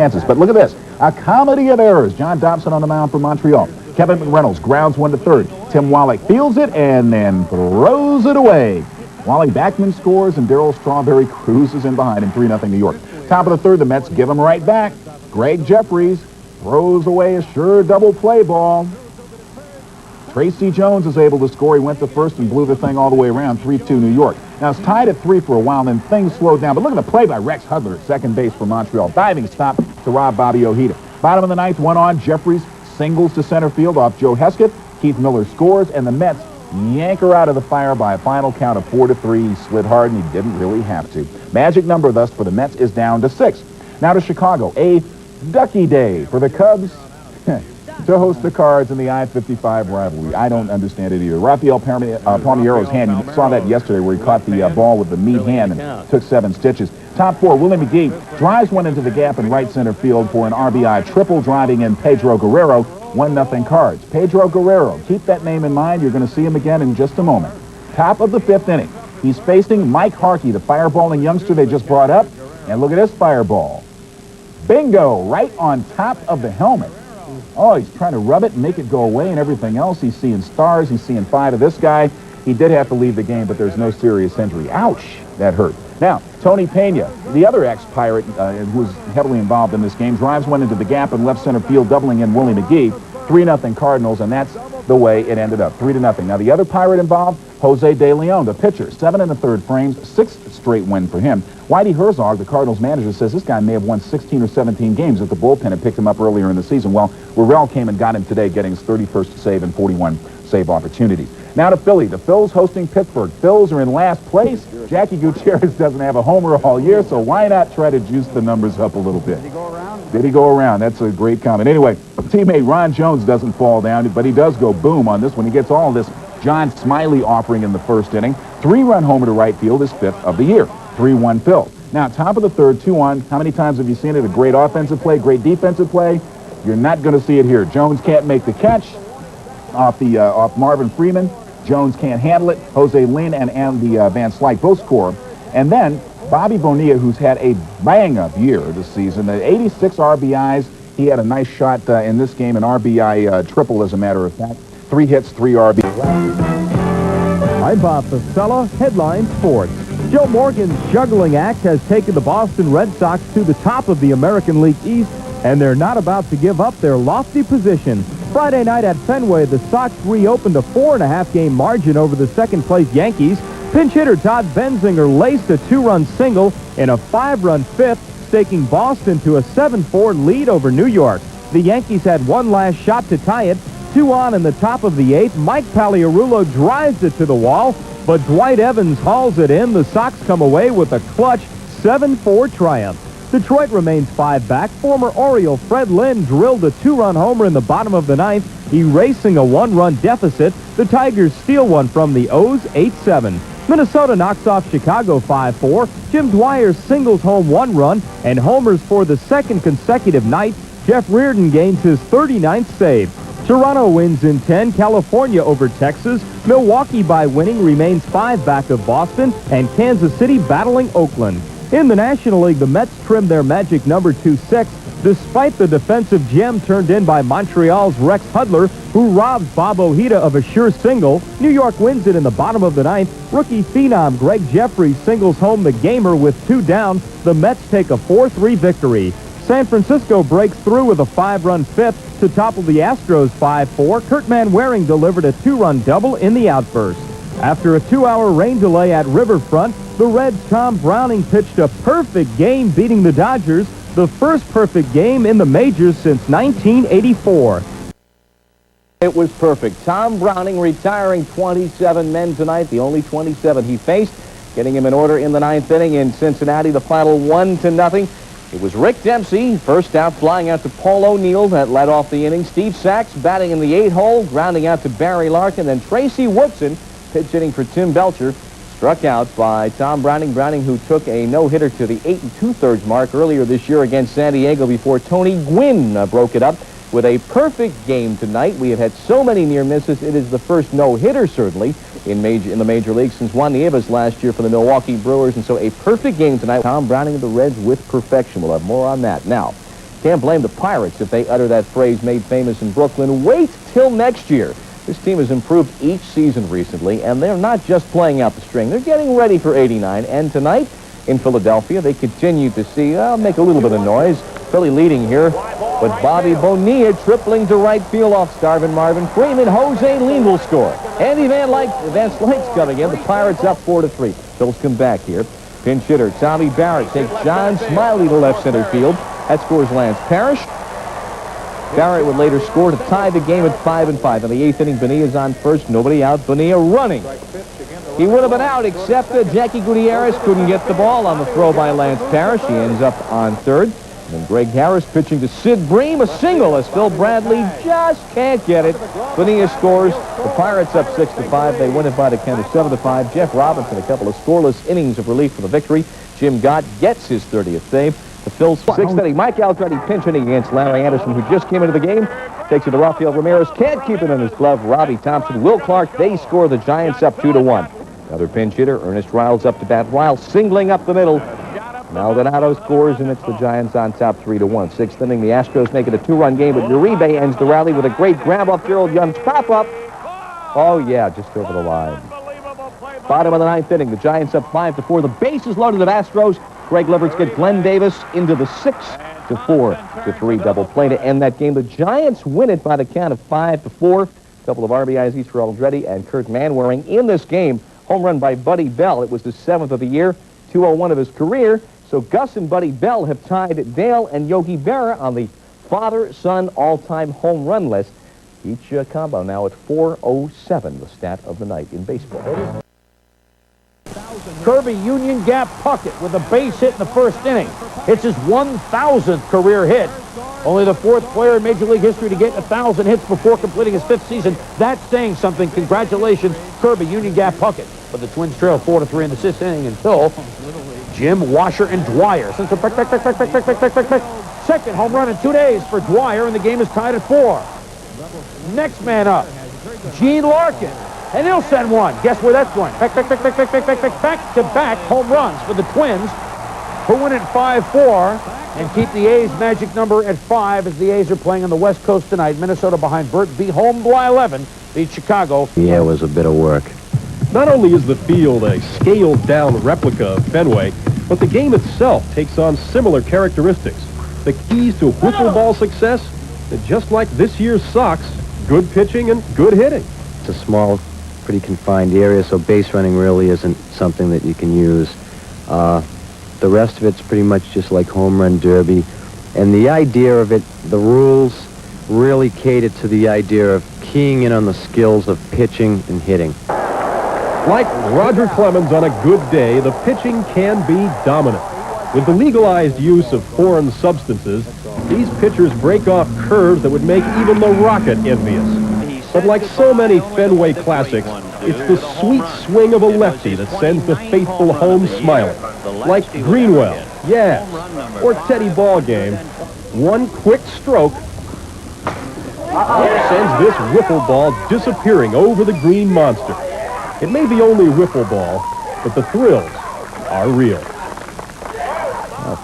chances. But look at this. A comedy of errors. John Dobson on the mound for Montreal. Kevin McReynolds grounds one to third. Tim Wallach fields it and then throws it away. Wally Backman scores and Darryl Strawberry cruises in behind him, 3-0 New York. Top of the third, the Mets give him right back. Greg Jeffries throws away a sure double play ball. Tracy Jones is able to score. He went to first and blew the thing all the way around, 3-2 New York. Now, it's tied at 3 for a while, and then things slowed down. But look at the play by Rex Hudler at second base for Montreal. Diving stop to rob Bobby Ojeda. Bottom of the ninth, one on. Jeffries singles to center field off Joe Hesketh. Keith Miller scores, and the Mets yank her out of the fire by a final count of 4-3. He slid hard, and he didn't really have to. Magic number, thus, for the Mets is down to 6. Now to Chicago. A ducky day for the Cubs to host the Cards in the I-55 rivalry. I don't understand it either. Rafael Palmeiro's hand, you saw that yesterday where he caught the ball with the meat hand and took 7 stitches. Top 4, Willie McGee drives one into the gap in right center field for an RBI triple, driving in Pedro Guerrero. 1-0 Cards. Pedro Guerrero, keep that name in mind. You're going to see him again in just a moment. Top of the 5th inning. He's facing Mike Harkey, the fireballing youngster they just brought up. And look at this fireball. Bingo, right on top of the helmet. Oh, he's trying to rub it and make it go away and everything else. He's seeing stars. He's seeing 5 of this guy. He did have to leave the game, but there's no serious injury. Ouch, that hurt. Now, Tony Pena, the other ex-Pirate who was heavily involved in this game, drives one into the gap in left center field, doubling in Willie McGee. 3-0 Cardinals, and that's the way it ended up, 3-0. Now, the other Pirate involved, Jose De Leon, the pitcher, 7 1/3 frames, 6th straight win for him. Whitey Herzog, the Cardinals manager, says this guy may have won 16 or 17 games if the bullpen had picked him up earlier in the season. Well, Worrell came and got him today, getting his 31st save and 41 save opportunities. Now to Philly. The Phils hosting Pittsburgh. Phils are in last place. Jackie Gutierrez doesn't have a homer all year, so why not try to juice the numbers up a little bit? Did he go around? Did he go around? That's a great comment. Anyway, teammate Ron Jones doesn't fall down, but he does go boom on this one. He gets all this John Smiley offering in the first inning. 3-run homer to right field, his 5th of the year. 3-1 Phil. Now, top of the third, 2 on. How many times have you seen it? A great offensive play, great defensive play. You're not going to see it here. Jones can't make the catch off Marvin Freeman. Jones can't handle it. Jose Lynn and Andy Van Slyke both score. And then Bobby Bonilla, who's had a bang-up year this season, 86 RBIs. He had a nice shot in this game, an RBI triple, as a matter of fact. 3 hits, 3 RBIs. I'm Bob Fasella, Headline Sports. Joe Morgan's juggling act has taken the Boston Red Sox to the top of the American League East, and they're not about to give up their lofty position. Friday night at Fenway, the Sox reopened a 4.5-game margin over the second-place Yankees. Pinch hitter Todd Benzinger laced a 2-run single in a 5-run fifth, staking Boston to a 7-4 lead over New York. The Yankees had one last shot to tie it. 2 on in the top of the 8th. Mike Pagliarulo drives it to the wall, but Dwight Evans hauls it in. The Sox come away with a clutch 7-4 triumph. Detroit remains 5 back. Former Oriole Fred Lynn drilled a 2-run homer in the bottom of the 9th, erasing a 1-run deficit. The Tigers steal one from the O's 8-7. Minnesota knocks off Chicago 5-4. Jim Dwyer singles home 1 run and homers for the 2nd consecutive night. Jeff Reardon gains his 39th save. Toronto wins in 10. California over Texas. Milwaukee, by winning, remains 5 back of Boston, and Kansas City battling Oakland. In the National League, the Mets trimmed their magic number to 6, despite the defensive gem turned in by Montreal's Rex Hudler, who robs Bob Ojeda of a sure single. New York wins it in the bottom of the 9th. Rookie phenom Greg Jeffries singles home the gamer with 2 down. The Mets take a 4-3 victory. San Francisco breaks through with a 5-run fifth to topple the Astros 5-4. Kurt Manwaring delivered a 2-run double in the outburst. After a 2-hour rain delay at Riverfront, the Reds' Tom Browning pitched a perfect game, beating the Dodgers, the first perfect game in the majors since 1984. It was perfect. Tom Browning retiring 27 men tonight, the only 27 he faced, getting him in order in the 9th inning in Cincinnati, the final 1-0. It was Rick Dempsey, first out, flying out to Paul O'Neill, that led off the inning. Steve Sachs batting in the 8-hole, grounding out to Barry Larkin. Then Tracy Woodson, pitch hitting for Tim Belcher, struck out by Tom Browning. Browning, who took a no-hitter to the 8 2/3 mark earlier this year against San Diego before Tony Gwynn broke it up with a perfect game tonight. We have had so many near misses. It is the first no-hitter, certainly, in the major league since Juan Nieves last year for the Milwaukee Brewers. And so a perfect game tonight. Tom Browning of the Reds with perfection. We'll have more on that. Now, Can't blame the Pirates if they utter that phrase made famous in Brooklyn. Wait till next year. This team has improved each season recently, and they're not just playing out the string. They're getting ready for '89, and tonight in Philadelphia, they continue to see, make a little bit of noise. Philly leading here, but Bobby Bonilla tripling to right field off Starvin Marvin Freeman. Jose Lean will score. Andy Van Slyke's coming in. The Pirates up 4-3. Phil's come back here. Pinch hitter Tommy Barrett takes John Smiley to left center field. That scores Lance Parrish. Barrett would later score to tie the game at 5-5. In the 8th inning, Bonilla's on first. Nobody out. Bonilla running. He would have been out, except that Jackie Gutierrez couldn't get the ball on the throw by Lance Parrish. He ends up on third. And Greg Harris pitching to Sid Bream, a single as Phil Bradley just can't get it. Bonilla scores. The Pirates up 6-5. They win it by the count of 7-5. Jeff Robinson, a couple of scoreless innings of relief for the victory. Jim Gott gets his 30th save. The Phil's 6th inning. Mike Altruddy pinch hitting against Larry Anderson, who just came into the game. Takes it to Rafael Ramirez. Can't keep it in his glove. Robbie Thompson, Will Clark. They score. The Giants up 2-1. Another pinch hitter. Ernest Riles up to bat. Riles singling up the middle. Maldonado scores, and it's the Giants on top 3-1. 6th inning, the Astros make it a 2-run game, but Uribe ends the rally with a great grab off Gerald Young's pop-up. Oh, yeah, just over the line. Bottom of the 9th inning, the Giants up 5-4. The bases loaded of Astros. Greg Leverts get Glenn Davis into the 6-4-3 double play to end that game. The Giants win it by the count of 5-4. A couple of RBIs each for Aldretti and Kurt Manwaring in this game. Home run by Buddy Bell. It was the 7th of the year, 201 of his career. So Gus and Buddy Bell have tied Dale and Yogi Berra on the father-son all-time home run list. Each combo now at 407, the stat of the night in baseball. Kirby Union Gap Puckett with a base hit in the first inning. It's his 1,000th career hit. Only the 4th player in Major League history to get 1,000 hits before completing his 5th season. That's saying something. Congratulations, Kirby Union Gap Puckett. But the Twins trail 4-3 in the 6th inning until Jim, Washer, and Dwyer. Second home run in 2 days for Dwyer, and the game is tied at 4. Next man up, Gene Larkin. And he'll send one. Guess where that's going? Back-to-back home runs for the Twins, who win at 5-4 and keep the A's magic number at 5 as the A's are playing on the West Coast tonight. Minnesota behind Burt B. home by 11. Beat Chicago. Yeah, it was a bit of work. Not only is the field a scaled-down replica of Fenway, but the game itself takes on similar characteristics. The keys to wiffle ball success, just like this year's Sox, good pitching and good hitting. It's a small, pretty confined area, so base running really isn't something that you can use. The rest of it's pretty much just like home run derby. And the idea of it, the rules really cater to the idea of keying in on the skills of pitching and hitting. Like Roger Clemens on a good day, the pitching can be dominant. With the legalized use of foreign substances, these pitchers break off curves that would make even the Rocket envious. But like so many Fenway classics, it's the sweet swing of a lefty that sends the faithful home smiling. Like Greenwell, yeah, or Teddy Ballgame, one quick stroke sends this wiffle ball disappearing over the green monster. It may be only wiffle ball, but the thrills are real.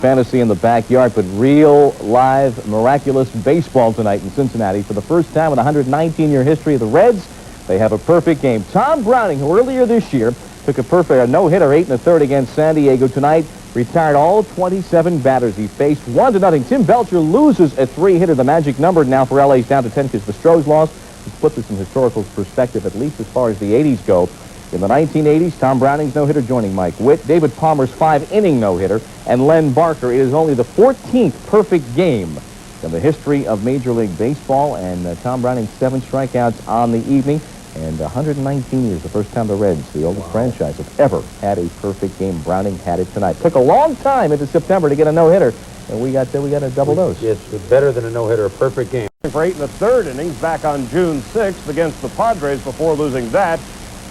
Fantasy in the backyard, but real, live, miraculous baseball tonight in Cincinnati. For the first time in the 119-year history of the Reds, they have a perfect game. Tom Browning, who earlier this year took a no-hitter 8 1/3 against San Diego tonight, retired all 27 batters he faced. 1-0. Tim Belcher loses a 3-hitter. The magic number now for LA's down to 10 because the Stros lost. Let's put this in historical perspective, at least as far as the 80s go. In the 1980s, Tom Browning's no-hitter joining Mike Witt, David Palmer's 5-inning no-hitter, and Len Barker. It is only the 14th perfect game in the history of Major League Baseball, and Tom Browning's 7 strikeouts on the evening, and 119 years, the first time the Reds, the oldest franchise, have ever had a perfect game. Browning had it tonight. Took a long time into September to get a no-hitter, and we got a double dose. It's better than a no-hitter, a perfect game. For 8 1/3 innings back on June 6th against the Padres before losing that.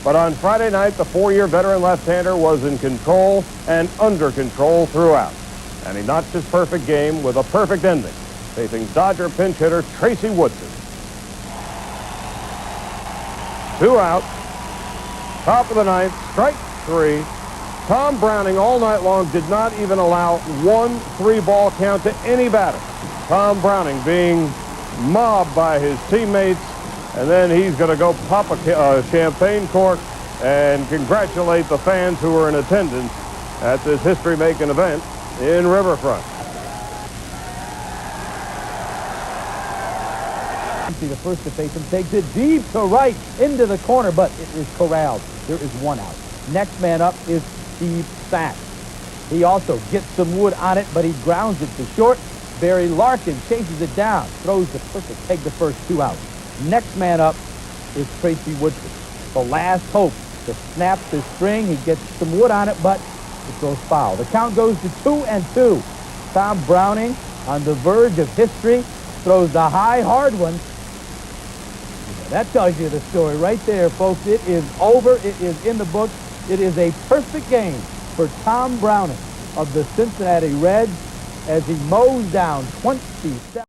But on Friday night, the 4-year veteran left-hander was in control and under control throughout. And he notched his perfect game with a perfect ending, facing Dodger pinch hitter Tracy Woodson. 2 out. Top of the 9th, strike 3. Tom Browning all night long did not even allow one 3-ball count to any batter. Tom Browning being mobbed by his teammates, and then he's going to go pop a champagne cork and congratulate the fans who were in attendance at this history-making event in Riverfront. The first to face him takes it deep to right into the corner, but it is corralled. There is one out. Next man up is Steve Sachs. He also gets some wood on it, but he grounds it to short. Barry Larkin chases it down, throws the perfect peg to first, 2 out. Next man up is Tracy Woodford. The last hope to snap the string. He gets some wood on it, but it goes foul. The count goes to 2-2. Tom Browning, on the verge of history, throws the high, hard one. That tells you the story right there, folks. It is over. It is in the books. It is a perfect game for Tom Browning of the Cincinnati Reds as he mows down 27.